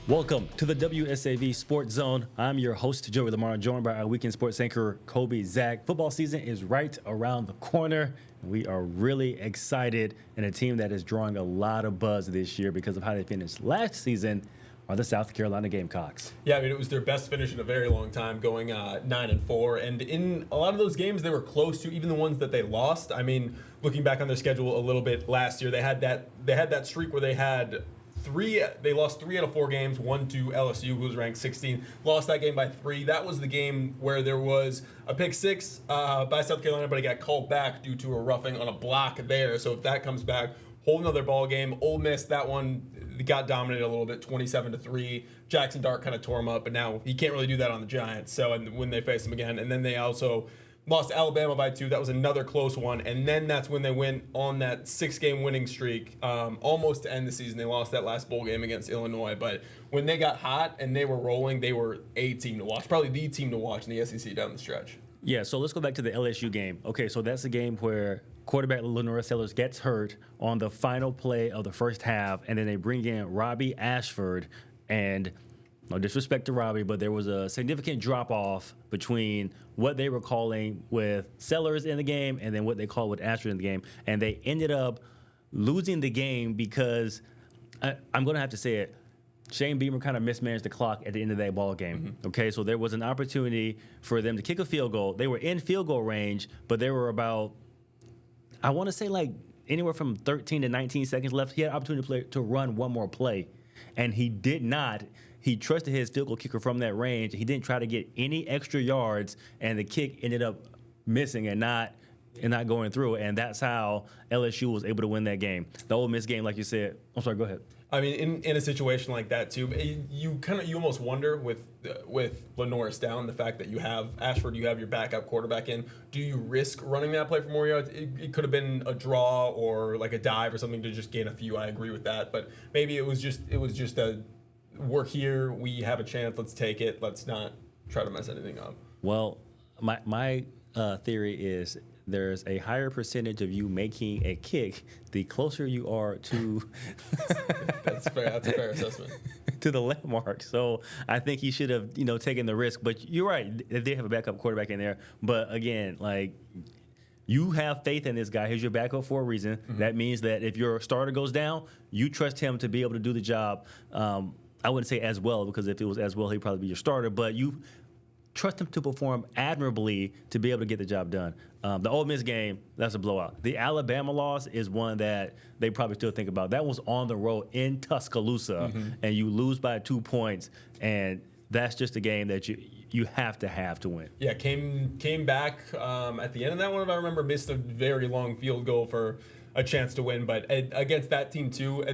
Welcome to the WSAV Sports Zone. I'm your host, Joey Lamar, joined by our weekend sports anchor, Kobe Zach. Football season is right around the corner. We are really excited, and a team that is drawing a lot of buzz this year because of how they finished last season are the South Carolina Gamecocks. Yeah, I mean, it was their best finish in a very long time, going 9-4. And in a lot of those games, they were close to, even the ones that they lost. I mean, looking back on their schedule a little bit last year, they had that streak where they lost 3 out of 4 games, one to LSU, who was ranked 16, lost that game by 3. That was the game where there was a pick 6 by South Carolina, but it got called back due to a roughing on a block there. So if that comes back, whole another ball game. Ole Miss, that one got dominated a little bit, 27-3. Jackson Dart kind of tore him up, but now he can't really do that on the Giants. So and when they face them again, and then they also lost to Alabama by 2. That was another close one. And then that's when they went on that 6-game winning streak, almost to end the season. They lost that last bowl game against Illinois. But when they got hot and they were rolling, they were a team to watch, probably the team to watch in the SEC down the stretch. Yeah, so let's go back to the LSU game. Okay, so that's a game where quarterback Lenora Sellers gets hurt on the final play of the first half, and then they bring in Robbie Ashford. And no disrespect to Robbie, but there was a significant drop-off between what they were calling with Sellers in the game and then what they called with Ashford in the game. And they ended up losing the game because, I'm going to have to say it, Shane Beamer kind of mismanaged the clock at the end of that ball game. Mm-hmm. Okay, so there was an opportunity for them to kick a field goal. They were in field goal range, but there were about, I want to say like anywhere from 13 to 19 seconds left. He had an opportunity to run one more play, and he did not. He trusted his field goal kicker from that range. He didn't try to get any extra yards, and the kick ended up missing and not going through. And that's how LSU was able to win that game. The Ole Miss game, like you said. I'm sorry, go ahead. I mean, in a situation like that too, you almost wonder with Lenoris down, the fact that you have Ashford, you have your backup quarterback in. Do you risk running that play for more yards? It could have been a draw or like a dive or something to just gain a few. I agree with that, but maybe it was just a we're here, we have a chance, let's take it. Let's not try to mess anything up. Well, my theory is there's a higher percentage of you making a kick the closer you are to that's fair. That's a fair assessment. To the landmark. So I think he should have, taken the risk. But you're right, they did have a backup quarterback in there. But again, like, you have faith in this guy. He's your backup for a reason. Mm-hmm. That means that if your starter goes down, you trust him to be able to do the job. I wouldn't say as well, because if it was as well, he'd probably be your starter. But you trust him to perform admirably to be able to get the job done. The Ole Miss game, that's a blowout. The Alabama loss is one that they probably still think about. That was on the road in Tuscaloosa, and you lose by 2 points, and that's just a game that you have to win. Yeah, came back at the end of that one, if I remember, missed a very long field goal for a chance to win. But against that team, too,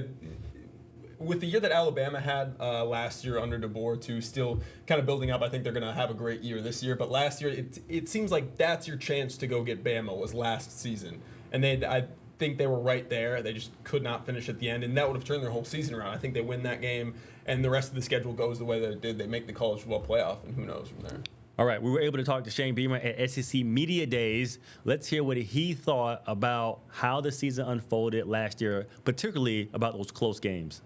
with the year that Alabama had last year under DeBoer, too, still kind of building up. I think they're going to have a great year this year. But last year, it seems like that's your chance to go get Bama was last season. And I think they were right there. They just could not finish at the end. And that would have turned their whole season around. I think they win that game, and the rest of the schedule goes the way that it did. They make the college football playoff, and who knows from there. All right, we were able to talk to Shane Beamer at SEC Media Days. Let's hear what he thought about how the season unfolded last year, particularly about those close games.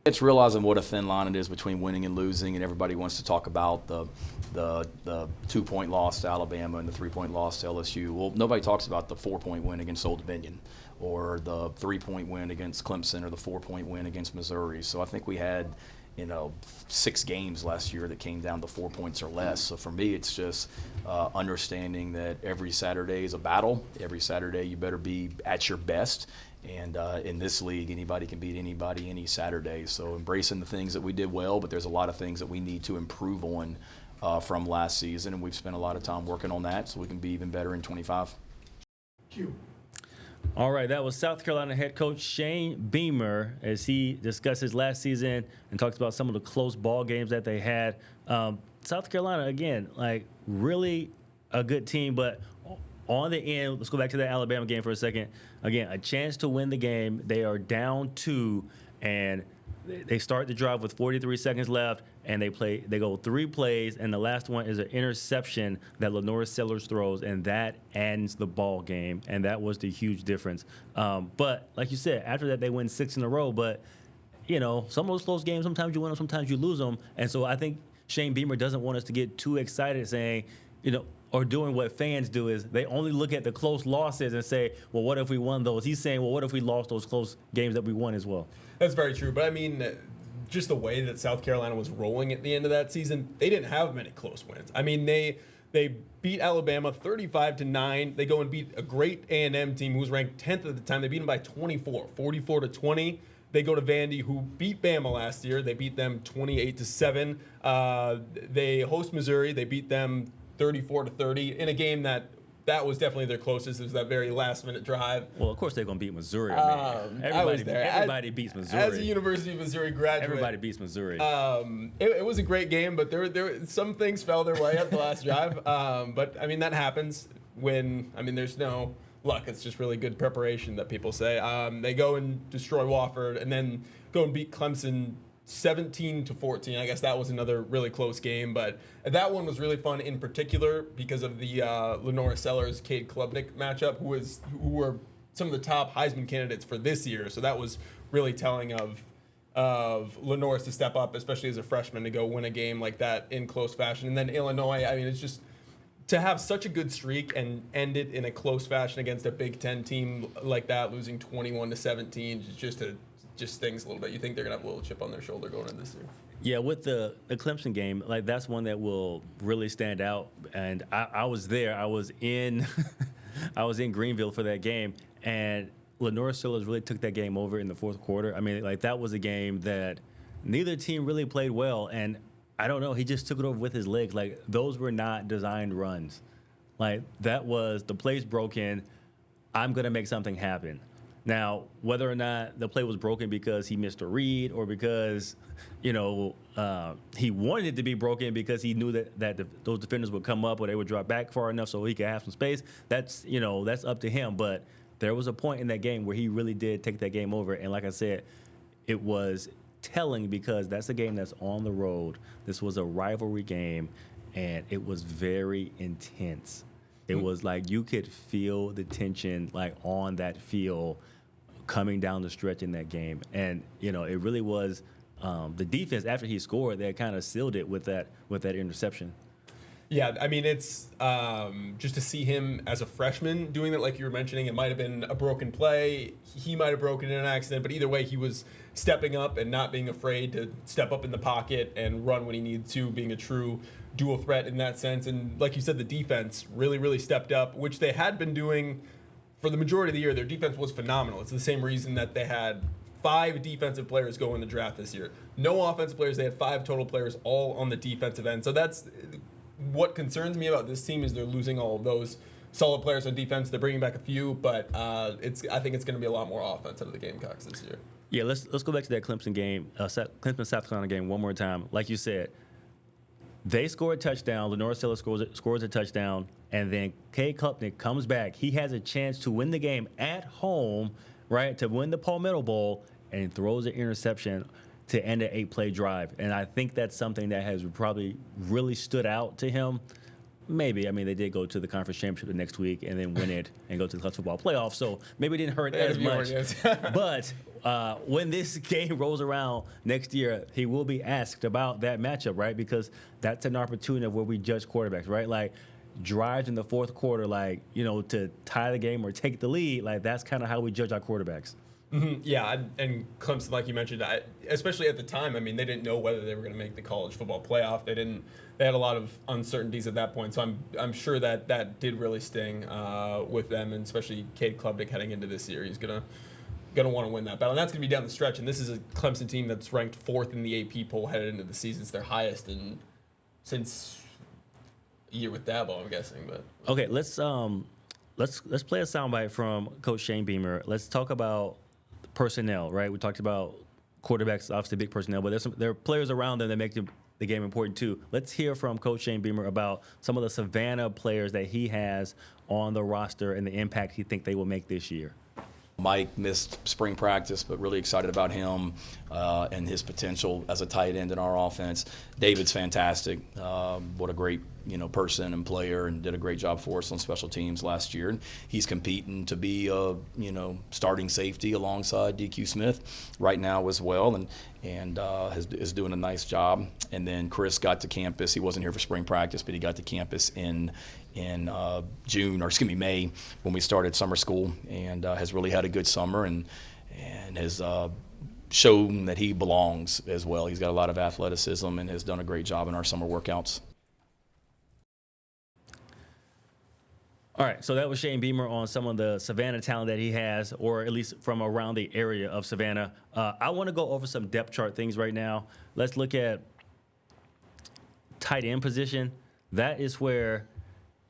It's realizing what a thin line it is between winning and losing, and everybody wants to talk about the 2-point loss to Alabama and the 3-point loss to LSU. Well, nobody talks about the 4-point win against Old Dominion, or the 3-point win against Clemson, or the 4-point win against Missouri. So I think we had 6 games last year that came down to 4 points or less. So for me, it's just understanding that every Saturday is a battle. Every Saturday you better be at your best. And in this league, anybody can beat anybody any Saturday. So embracing the things that we did well, but there's a lot of things that we need to improve on from last season, and we've spent a lot of time working on that so we can be even better in 25. All right, that was South Carolina head coach Shane Beamer as he discusses last season and talks about some of the close ball games that they had. South Carolina, again, like really a good team, but on the end, let's go back to the Alabama game for a second. Again, a chance to win the game. They are down 2, and they start the drive with 43 seconds left, and they go 3 plays, and the last one is an interception that Lenora Sellers throws, and that ends the ball game, and that was the huge difference. But like you said, after that they win 6 in a row, but some of those close games, sometimes you win them, sometimes you lose them. And so I think Shane Beamer doesn't want us to get too excited saying, or doing what fans do is they only look at the close losses and say, well, what if we won those? He's saying, well, what if we lost those close games that we won as well? That's very true. But I mean, just the way that South Carolina was rolling at the end of that season, they didn't have many close wins. I mean, they beat Alabama 35-9. They go and beat a great A&M team who was ranked 10th at the time. They beat them by 24, 44-20. They go to Vandy, who beat Bama last year. They beat them 28-7. They host Missouri. They beat them 34-30 in a game that was definitely their closest. It was that very last-minute drive. Well, of course they're going to beat Missouri. I was there. Everybody beats Missouri. As a University of Missouri graduate, everybody beats Missouri. It was a great game, but there some things fell their way at the last drive. But I mean that happens when there's no luck. It's just really good preparation that people say. They go and destroy Wofford, and then go and beat Clemson 17-14. I guess that was another really close game, but that one was really fun in particular because of the Lenora Sellers Cade Klubnik matchup, who were some of the top Heisman candidates for this year. So that was really telling of Lenore's to step up, especially as a freshman, to go win a game like that in close fashion. And then Illinois, it's just to have such a good streak and end it in a close fashion against a Big Ten team like that, losing 21-17, just stings a little bit. You think they're gonna have a little chip on their shoulder going into this year? Yeah, with the Clemson game, that's one that will really stand out. And I was there. I was in I was in Greenville for that game, and Lenora Sellers really took that game over in the fourth quarter. That was a game that neither team really played well, and I don't know, he just took it over with his legs. Those were not designed runs. That was the play's broken. I'm gonna make something happen. Now, whether or not the play was broken because he missed a read or because, he wanted it to be broken because he knew that those defenders would come up or they would drop back far enough so he could have some space, that's up to him. But there was a point in that game where he really did take that game over. And like I said, it was telling because that's a game that's on the road. This was a rivalry game, and it was very intense. It was you could feel the tension on that field coming down the stretch in that game. And, it really was the defense after he scored that kind of sealed it with that interception. Yeah, it's just to see him as a freshman doing that, like you were mentioning. It might have been a broken play. He might have broken in an accident, but either way, he was stepping up and not being afraid to step up in the pocket and run when he needed to, being a true dual threat in that sense. And like you said, the defense really, really stepped up, which they had been doing for the majority of the year. Their defense was phenomenal. It's the same reason that they had 5 defensive players go in the draft this year. No offensive players. They had 5 total players all on the defensive end. So that's what concerns me about this team is they're losing all of those solid players on defense. They're bringing back a few, but I think it's going to be a lot more offense out of the Gamecocks this year. Yeah, let's go back to that Clemson game, Clemson South Carolina game one more time. Like you said, they score a touchdown. Lenora Sellers scores a touchdown, and then Cade Klubnik comes back. He has a chance to win the game at home, right, to win the Palmetto Bowl, and throws an interception to end an 8-play drive. And I think that's something that has probably really stood out to him. Maybe. They did go to the conference championship the next week and then win it and go to the college football playoff. So maybe it didn't hurt as much. But when this game rolls around next year, he will be asked about that matchup, right? Because that's an opportunity of where we judge quarterbacks, right? Drives in the fourth quarter, to tie the game or take the lead. That's kind of how we judge our quarterbacks. Mm-hmm. Yeah, and Clemson, like you mentioned, especially at the time, they didn't know whether they were going to make the college football playoff. They had a lot of uncertainties at that point, so I'm sure that did really sting with them, and especially Cade Klubnik heading into this year. He's gonna want to win that battle, and that's gonna be down the stretch. And this is a Clemson team that's ranked 4th in the AP poll headed into the season. It's their highest since a year with Dabo, I'm guessing. But okay, let's play a soundbite from Coach Shane Beamer. Let's talk about personnel, right? We talked about quarterbacks, obviously big personnel, but there are players around them that make the game important too. Let's hear from Coach Shane Beamer about some of the Savannah players that he has on the roster and the impact he thinks they will make this year. Mike missed spring practice, but really excited about him and his potential as a tight end in our offense. David's fantastic. What a great person and player, and did a great job for us on special teams last year. And he's competing to be a starting safety alongside DQ Smith right now as well, and is doing a nice job. And then Chris got to campus. He wasn't here for spring practice, but he got to campus in May, when we started summer school, and has really had a good summer and has shown that he belongs as well. He's got a lot of athleticism and has done a great job in our summer workouts. All right, so that was Shane Beamer on some of the Savannah talent that he has, or at least from around the area of Savannah. I want to go over some depth chart things right now. Let's look at tight end position. That is where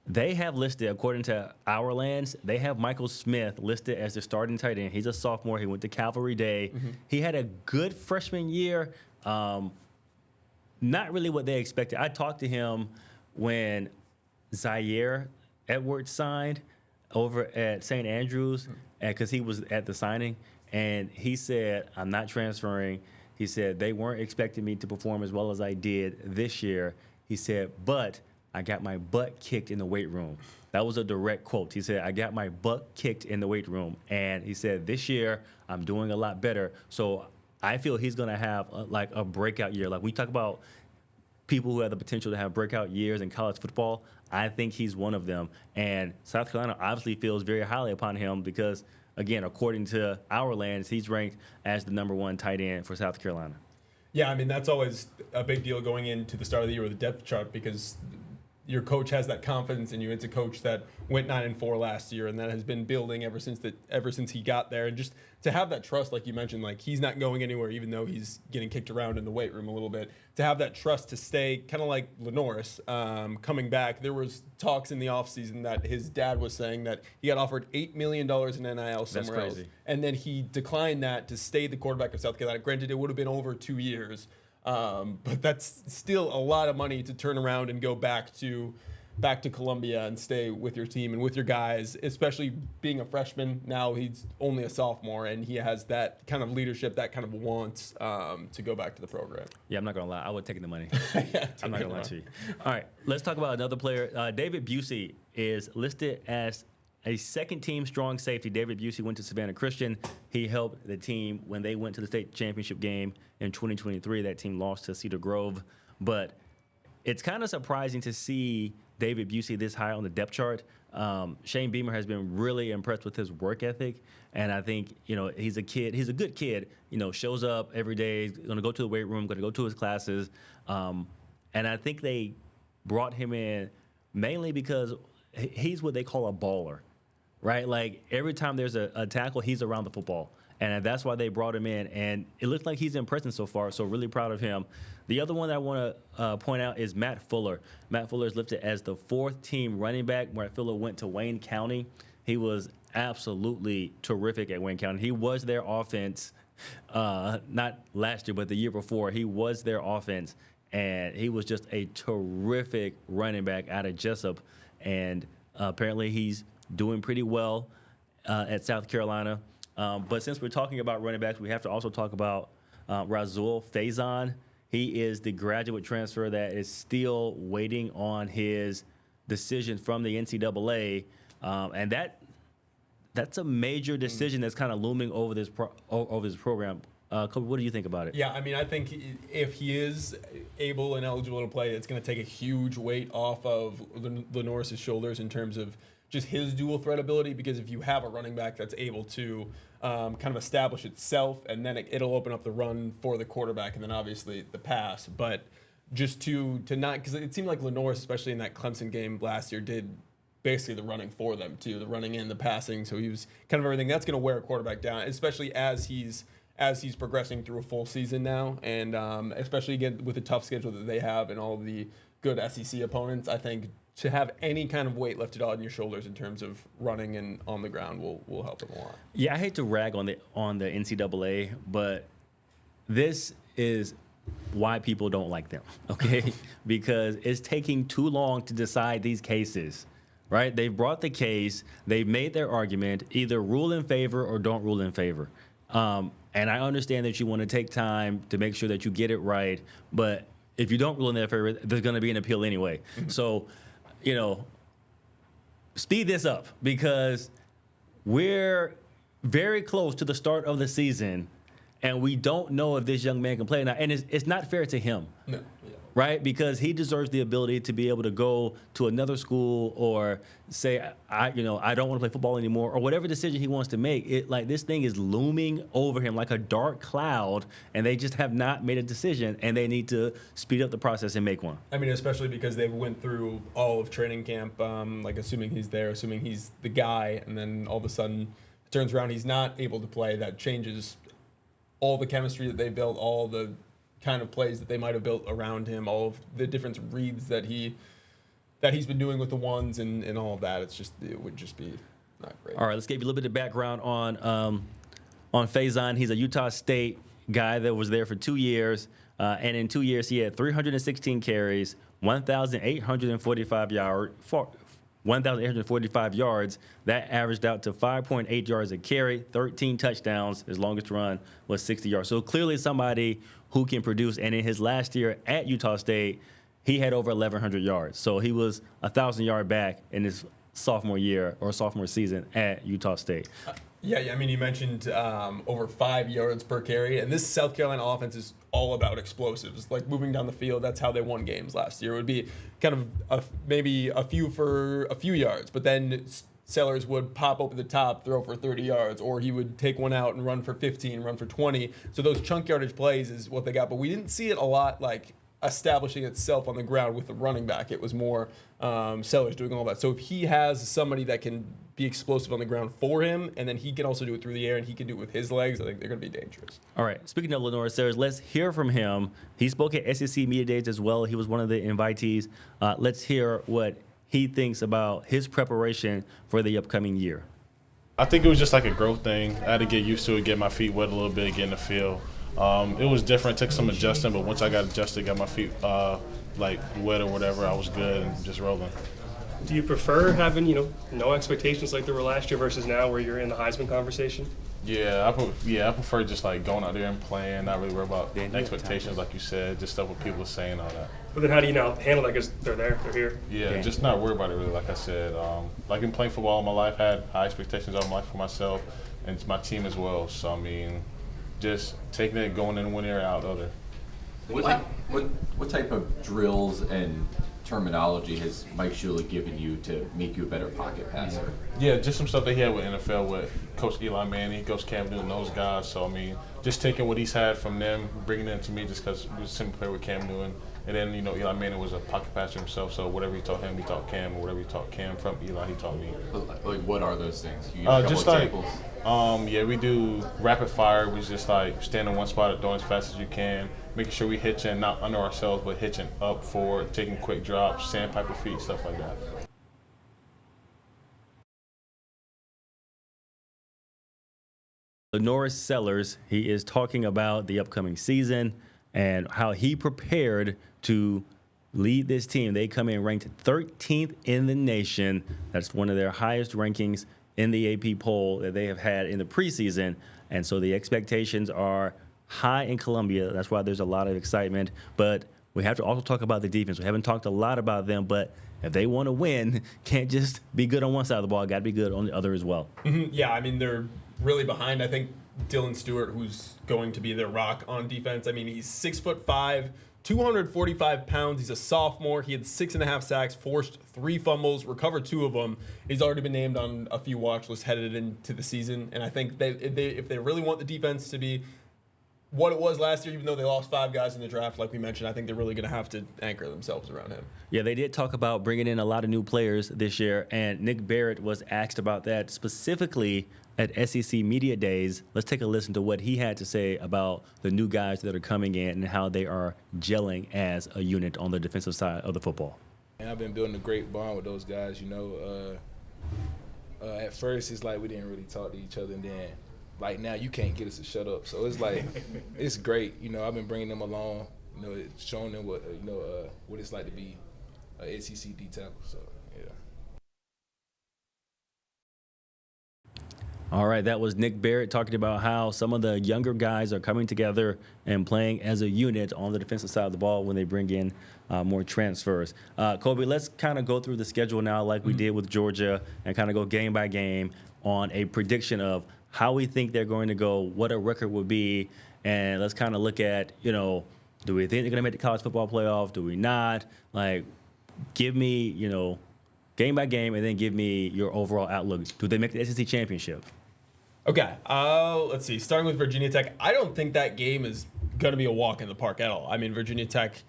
they have listed, according to Our Lands, they have Michael Smith listed as the starting tight end. He's a sophomore. He went to Cavalry Day. Mm-hmm. He had a good freshman year. Not really what they expected. I talked to him when Zaire Edwards signed over at St. Andrews, because he was at the signing, and he said, I'm not transferring. He said, they weren't expecting me to perform as well as I did this year. He said, but I got my butt kicked in the weight room. That was a direct quote. He said, I got my butt kicked in the weight room. And he said, this year, I'm doing a lot better. So I feel he's going to have a breakout year. Like we talk about people who have the potential to have breakout years in college football. I think he's one of them. And South Carolina obviously feels very highly upon him because, again, according to Our Lands, he's ranked as the #1 tight end for South Carolina. Yeah, I mean, that's always a big deal going into the start of the year with the depth chart, because your coach has that confidence in you. It's a coach that went 9-4 last year, and that has been building ever since he got there. And just to have that trust, like you mentioned, like he's not going anywhere, even though he's getting kicked around in the weight room a little bit. To have that trust to stay, kind of like Lenoris coming back. There was talks in the offseason that his dad was saying that he got offered $8 million in NIL somewhere else, and then he declined that to stay the quarterback of South Carolina. Granted, it would have been over 2 years. But that's still a lot of money to turn around and go back to Columbia and stay with your team and with your guys, especially being a freshman. Now he's only a sophomore, and he has that kind of leadership, that kind of wants to go back to the program. Yeah, I'm not going to lie. I would have taken the money. Yeah, I'm not going to lie to you. All right, let's talk about another player. David Busey is listed as a second-team strong safety. David Busey went to Savannah Christian. He helped the team when they went to the state championship game in 2023. That team lost to Cedar Grove. But it's kind of surprising to see David Busey this high on the depth chart. Shane Beamer has been really impressed with his work ethic. And I think, he's a kid. He's a good kid, shows up every day, going to go to the weight room, going to go to his classes. And I think they brought him in mainly because he's what they call a baller. Right? Like every time there's a tackle, he's around the football. And that's why they brought him in. And it looks like he's impressing so far, so really proud of him. The other one that I want to point out is Matt Fuller. Matt Fuller is listed as the 4th-team running back. Matt Fuller went to Wayne County. He was absolutely terrific at Wayne County. He was their offense, not last year, but the year before. He was their offense. And he was just a terrific running back out of Jessup. And apparently he's doing pretty well at South Carolina. But since we're talking about running backs, we have to also talk about Razul Faison. He is the graduate transfer that is still waiting on his decision from the NCAA. And that's a major decision that's kind of looming over this program. Kobe, what do you think about it? Yeah, I mean, I think if he is able and eligible to play, it's going to take a huge weight off of Lenoris' shoulders in terms of just his dual threat ability, because if you have a running back that's able to kind of establish itself, and then it'll open up the run for the quarterback, and then obviously the pass. But just to not, because it seemed like Lenoris, especially in that Clemson game last year, did basically the running for them too, the running and the passing. So he was kind of everything. That's going to wear a quarterback down, especially as he's progressing through a full season now, and especially again with the tough schedule that they have and all of the good SEC opponents. I think to have any kind of weight lifted on your shoulders in terms of running and on the ground will help them a lot. Yeah, I hate to rag on the NCAA, but this is why people don't like them, okay? Because it's taking too long to decide these cases. right? They've brought the case. They've made their argument. Either rule in favor or don't rule in favor. And I understand that you want to take time to make sure that you get it right. But if you don't rule in their favor, there's going to be an appeal anyway. So, speed this up because we're very close to the start of the season, and we don't know if this young man can play now. And it's not fair to him. No. Yeah. Right? Because he deserves the ability to be able to go to another school or say, I don't want to play football anymore, or whatever decision he wants to make. This thing is looming over him like a dark cloud, and they just have not made a decision, and they need to speed up the process and make one. I mean, especially because they went through all of training camp, assuming he's there, assuming he's the guy, and then all of a sudden it turns around he's not able to play. That changes all the chemistry that they built, all the kind of plays that they might have built around him, all of the different reads that he's been doing with the ones and all of that. It would just be not great. All right, let's give you a little bit of background on Faison. He's a Utah State guy that was there for 2 years, and in 2 years he had 316 carries, 1,845 yards. That averaged out to 5.8 yards a carry, 13 touchdowns. His longest run was 60 yards. So clearly somebody who can produce. And in his last year at Utah State, he had over 1,100 yards. So he was 1,000-yard back in his sophomore year or sophomore season at Utah State. Yeah, I mean, you mentioned over 5 yards per carry, and this South Carolina offense is all about explosives, like moving down the field. That's how they won games last year. It would be kind of maybe a few for a few yards, but then Sellers would pop over the top, throw for 30 yards, or he would take one out and run for 15, run for 20. So those chunk yardage plays is what they got, but we didn't see it a lot like establishing itself on the ground with the running back. It was more Sellers doing all that. So if he has somebody that can be explosive on the ground for him, and then he can also do it through the air, and he can do it with his legs, I think they're going to be dangerous. All right. Speaking of Lenore Sellers, let's hear from him. He spoke at SEC Media Days as well. He was one of the invitees. Let's hear what he thinks about his preparation for the upcoming year. I think it was just like a growth thing. I had to get used to it, get my feet wet a little bit, get in the field. It was different, took some adjusting, but once I got adjusted, got my feet wet or whatever, I was good and just rolling. Do you prefer having, no expectations like there were last year versus now where you're in the Heisman conversation? Yeah, I prefer just like going out there and playing, not really worry about expectations like you said, just stuff what people are saying, all that. But then how do you now handle that because they're there, they're here? Yeah, just not worry about it really, like I said. Like in playing football all my life, had high expectations all my life for myself and it's my team as well. So, I mean, just taking it, going in one ear out the other. What type of drills and terminology has Mike Shula given you to make you a better pocket passer? Yeah, just some stuff that he had with NFL with Coach Eli Manning, Coach Cam Newton, those guys. So, I mean, just taking what he's had from them, bringing it to me just because we was simply playing with Cam Newton. And then, Eli Manning was a pocket passer himself, so whatever he taught him, he taught Cam, or whatever he taught Cam from Eli, he taught me. Like, what are those things? Can you give a couple just examples? We do rapid fire. We just like stand in one spot, throwing as fast as you can, making sure we hitching not under ourselves, but hitching up, forward, taking quick drops, sandpiper feet, stuff like that. Lenore Sellers, he is talking about the upcoming season and how he prepared to lead this team. They come in ranked 13th in the nation. That's one of their highest rankings in the AP poll that they have had in the preseason. And so the expectations are high in Columbia. That's why there's a lot of excitement. But we have to also talk about the defense. We haven't talked a lot about them, but if they want to win, can't just be good on one side of the ball. Got to be good on the other as well. Mm-hmm. Yeah, I mean, they're really behind. I think Dylan Stewart, who's going to be their rock on defense. I mean, he's 6'5", 245 pounds. He's a sophomore. He had 6.5 sacks, forced 3 fumbles, recovered 2 of them. He's already been named on a few watch lists headed into the season. And I think if they really want the defense to be what it was last year, even though they lost 5 guys in the draft, like we mentioned, I think they're really going to have to anchor themselves around him. Yeah, they did talk about bringing in a lot of new players this year, and Nick Barrett was asked about that specifically at SEC Media Days. Let's take a listen to what he had to say about the new guys that are coming in and how they are gelling as a unit on the defensive side of the football. And I've been building a great bond with those guys, At first, it's like we didn't really talk to each other, and then like now you can't get us to shut up. So it's like it's great. I've been bringing them along. Showing them what what it's like to be a SEC D tackle. So yeah. All right, that was Nick Barrett talking about how some of the younger guys are coming together and playing as a unit on the defensive side of the ball when they bring in more transfers. Kobe, let's kind of go through the schedule now like we did with Georgia and kind of go game by game on a prediction of how we think they're going to go, what a record would be, and let's kind of look at, do we think they're going to make the college football playoff? Do we not? Like, give me, game by game, and then give me your overall outlook. Do they make the SEC championship? Okay, let's see. Starting with Virginia Tech, I don't think that game is going to be a walk in the park at all. I mean, Virginia Tech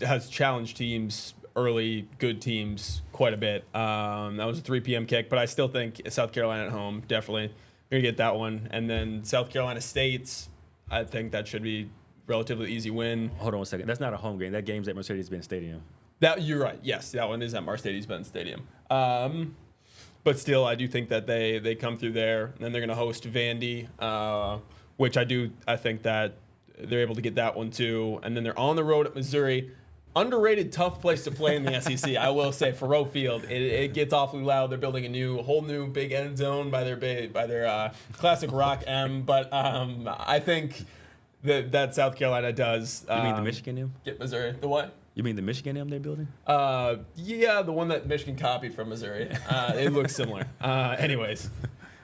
has challenged teams, early good teams, quite a bit. That was a 3 p.m. kick, but I still think South Carolina at home, definitely. You're going to get that one. And then South Carolina State, I think that should be relatively easy win. Hold on a second. That's not a home game. That game's at Mercedes-Benz Stadium. You're right. Yes, that one is at Mercedes-Benz Stadium. But still, I do think that they come through there, and then they're going to host Vandy, which I think that they're able to get that one too. And then they're on the road at Missouri. Underrated, tough place to play in the SEC. I will say, Faurot Field, it gets awfully loud. They're building a whole new big end zone by their classic rock M. But I think that South Carolina does. You mean the Michigan M? Get Missouri. The what? You mean the Michigan M they're building? Yeah, the one that Michigan copied from Missouri. It looks similar. Anyways,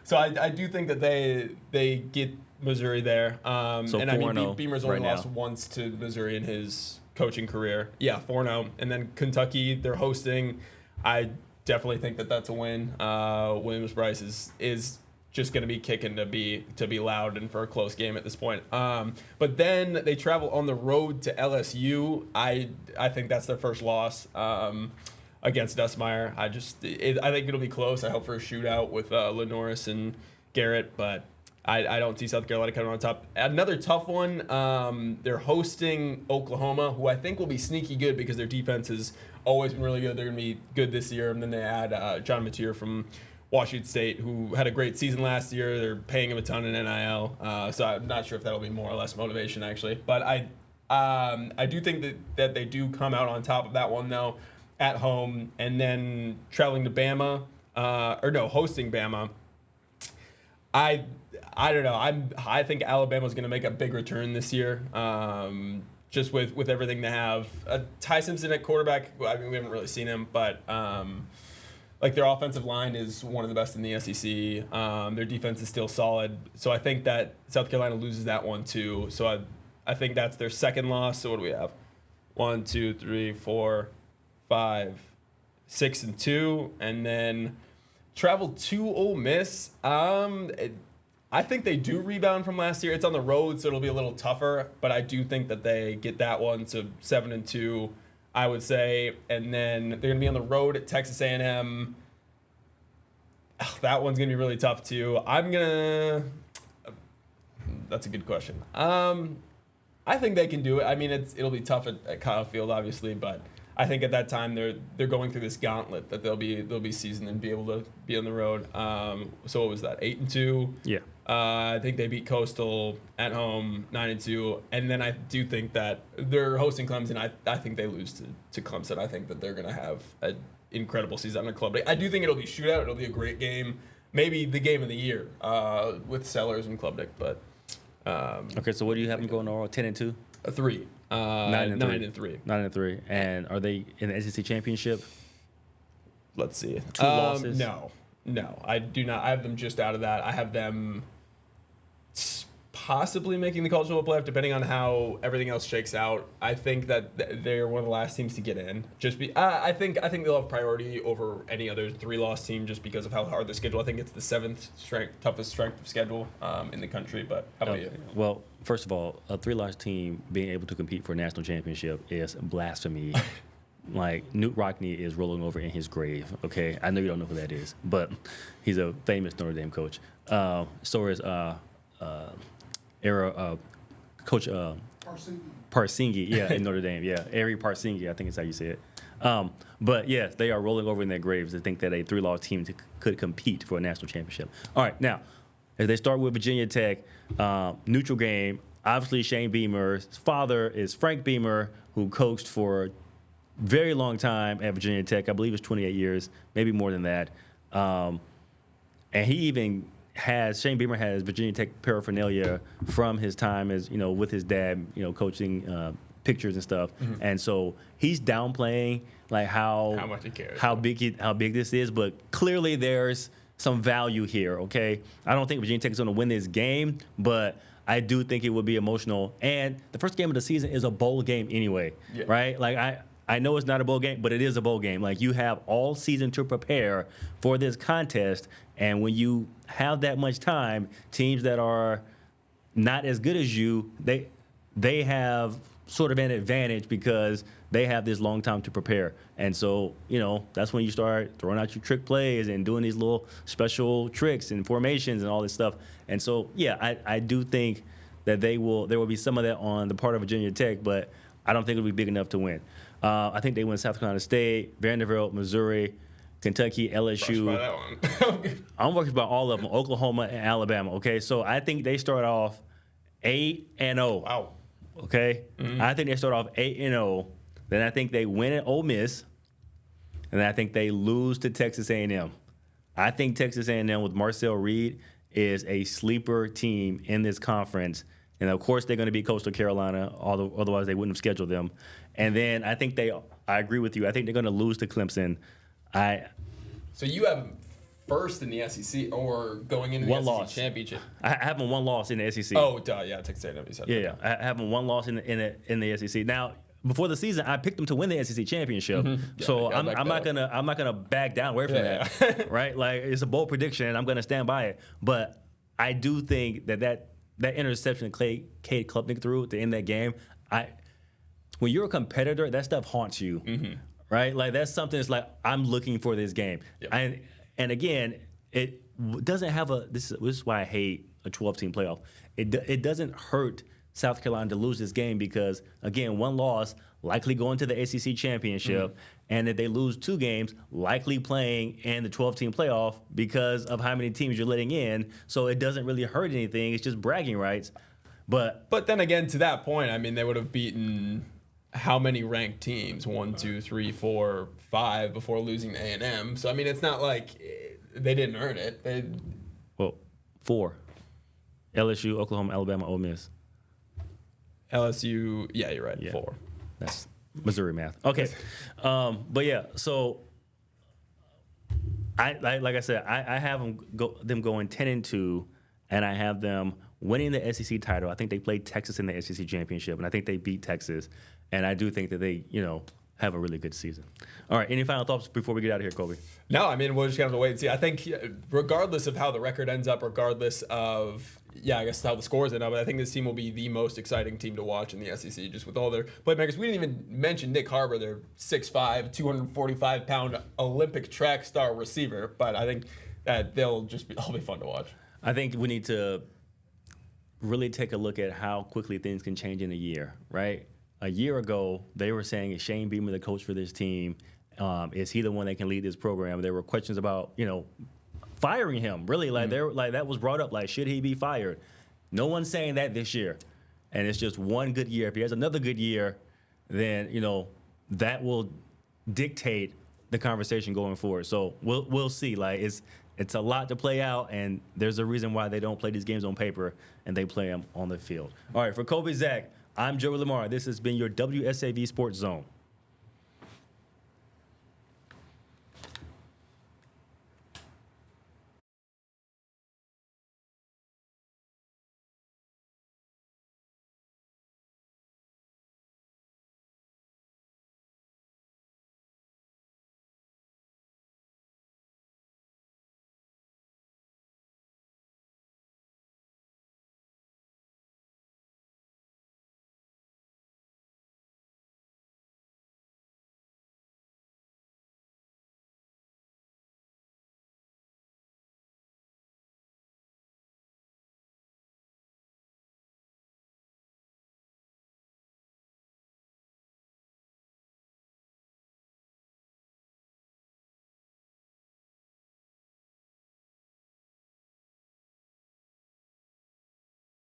so I do think that they get Missouri there. So and I mean, 4-0 Beamer's only right lost now. once to Missouri in his coaching career. Yeah, 4-0. And then Kentucky, they're hosting. I definitely think that that's a win. Williams-Brice is just going to be kicking to be loud and for a close game at this point. But then they travel on the road to LSU. I think that's their first loss against Dustmeyer. I think it'll be close. I hope for a shootout with Lenoris and Garrett, but I don't see South Carolina coming on top. Another tough one, they're hosting Oklahoma, who I think will be sneaky good because their defense has always been really good. They're going to be good this year. And then they add John Mateer from Washington State, who had a great season last year. They're paying him a ton in NIL, so I'm not sure if that'll be more or less motivation, actually. But I do think that they do come out on top of that one, though, at home. And then traveling to Bama, hosting Bama. I don't know. I think Alabama's going to make a big return this year, just with everything they have. Ty Simpson at quarterback, I mean, we haven't really seen him, but their offensive line is one of the best in the SEC. Their defense is still solid. So I think that South Carolina loses that one too. So I think that's their second loss. So what do we have? 1, 2, 3, 4, 5, 6, and 2. And then travel to Ole Miss. I think they do rebound from last year. It's on the road, so it'll be a little tougher. But I do think that they get that one to 7-2. I would say, and then they're going to be on the road at Texas A&M. That one's going to be really tough, too. That's a good question. I think they can do it. I mean, it'll be tough at Kyle Field, obviously, but I think at that time they're going through this gauntlet that they'll be seasoned and be able to be on the road. So what was that, 8-2? Yeah. I think they beat Coastal at home 9-2, and then I do think that they're hosting Clemson. I think they lose to Clemson. I think that they're going to have an incredible season on Club Day. I do think it'll be shootout. It'll be a great game, maybe the game of the year with Sellers and Klubnik. But okay, so what do you have them going overall? 10-2, 3, 9-3, 9-3, and are they in the SEC championship? Let's see. 2 losses. No, I do not. I have them just out of that. I have them possibly making the college football playoff, depending on how everything else shakes out. I think that they're one of the last teams to get in. I think they'll have priority over any other 3-loss team just because of how hard the schedule. I think it's the 7th toughest strength of schedule in the country. But how about you? Well, first of all, a 3-loss team being able to compete for a national championship is blasphemy. Like, Newt Rockne is rolling over in his grave, okay? I know you don't know who that is, but he's a famous Notre Dame coach. So is Coach Parsinghi, yeah, in Notre Dame, yeah. Ari Parsinghi, I think is how you say it. But, yes, they are rolling over in their graves to think that a 3-loss team could compete for a national championship. All right, now, as they start with Virginia Tech, neutral game, obviously Shane Beamer's father is Frank Beamer, who coached for very long time at Virginia Tech. I believe it's 28 years, maybe more than that. And he even Shane Beamer has Virginia Tech paraphernalia from his time as with his dad, coaching pictures and stuff, and so he's downplaying like how much he cares, how big this is, but clearly there's some value here. Okay, I don't think Virginia Tech is going to win this game, but I do think it would be emotional. And the first game of the season is a bowl game anyway, right? Like I know it's not a bowl game, but it is a bowl game. Like you have all season to prepare for this contest, and when you have that much time, teams that are not as good as you, they have sort of an advantage because they have this long time to prepare. And so, that's when you start throwing out your trick plays and doing these little special tricks and formations and all this stuff. And so, yeah, I do think that there will be some of that on the part of Virginia Tech, but I don't think it'll be big enough to win. I think they win South Carolina State, Vanderbilt, Missouri, Kentucky, LSU. By that one. I'm working about all of them, Oklahoma and Alabama. Okay, so I think they start off 8-0. Wow. Okay, I think they start off 8-0. Then I think they win at Ole Miss, and then I think they lose to Texas A&M. I think Texas A&M with Marcel Reed is a sleeper team in this conference, and of course they're going to beat Coastal Carolina. Although otherwise they wouldn't have scheduled them. And then I think I agree with you. I think they're going to lose to Clemson. So you have them first in the SEC or going into the SEC championship? I have them one loss in the SEC. Oh, duh, yeah, Texas A&M. You said Yeah, I have them one loss in the SEC. Now, before the season, I picked them to win the SEC championship. So I'm not gonna back down away from that, right? Like it's a bold prediction, and I'm gonna stand by it. But I do think that interception that Cade Klubnik threw to end that game, when you're a competitor, that stuff haunts you, right? Like that's something that's like I'm looking for this game. Yep. And again, it doesn't have this is why I hate a 12-team playoff. It doesn't hurt South Carolina to lose this game because, again, one loss, likely going to the SEC championship, and if they lose 2 games, likely playing in the 12-team playoff because of how many teams you're letting in. So it doesn't really hurt anything. It's just bragging rights. But then again, to that point, I mean, they would have beaten how many ranked teams? 1, 2, 3, 4, 5 before losing to A&M. So, I mean, it's not like they didn't earn it. 4. LSU, Oklahoma, Alabama, Ole Miss. LSU, yeah, you're right. Yeah. 4. That's Missouri math. Okay, but yeah, so like I said, I have them going 10-2, and I have them winning the SEC title. I think they played Texas in the SEC championship, and I think they beat Texas, and I do think that they have a really good season. All right, any final thoughts before we get out of here, Kobe? No, I mean, we'll just have to wait and see. I think regardless of how the record ends up, regardless of, I guess how the scores end up, I think this team will be the most exciting team to watch in the SEC, just with all their playmakers. We didn't even mention Nick Harbor, their 6'5", 245-pound Olympic track star receiver, but I think that they'll be fun to watch. I think we need to really take a look at how quickly things can change in a year, right? A year ago, they were saying, is Shane Beamer the coach for this team? Is he the one that can lead this program? There were questions about, firing him. Really, that was brought up. Like, should he be fired? No one's saying that this year, and it's just one good year. If he has another good year, then that will dictate the conversation going forward. So we'll see. Like it's a lot to play out, and there's a reason why they don't play these games on paper and they play them on the field. All right, for Kobe, Zach, I'm Joey Lamar. This has been your WSAV Sports Zone.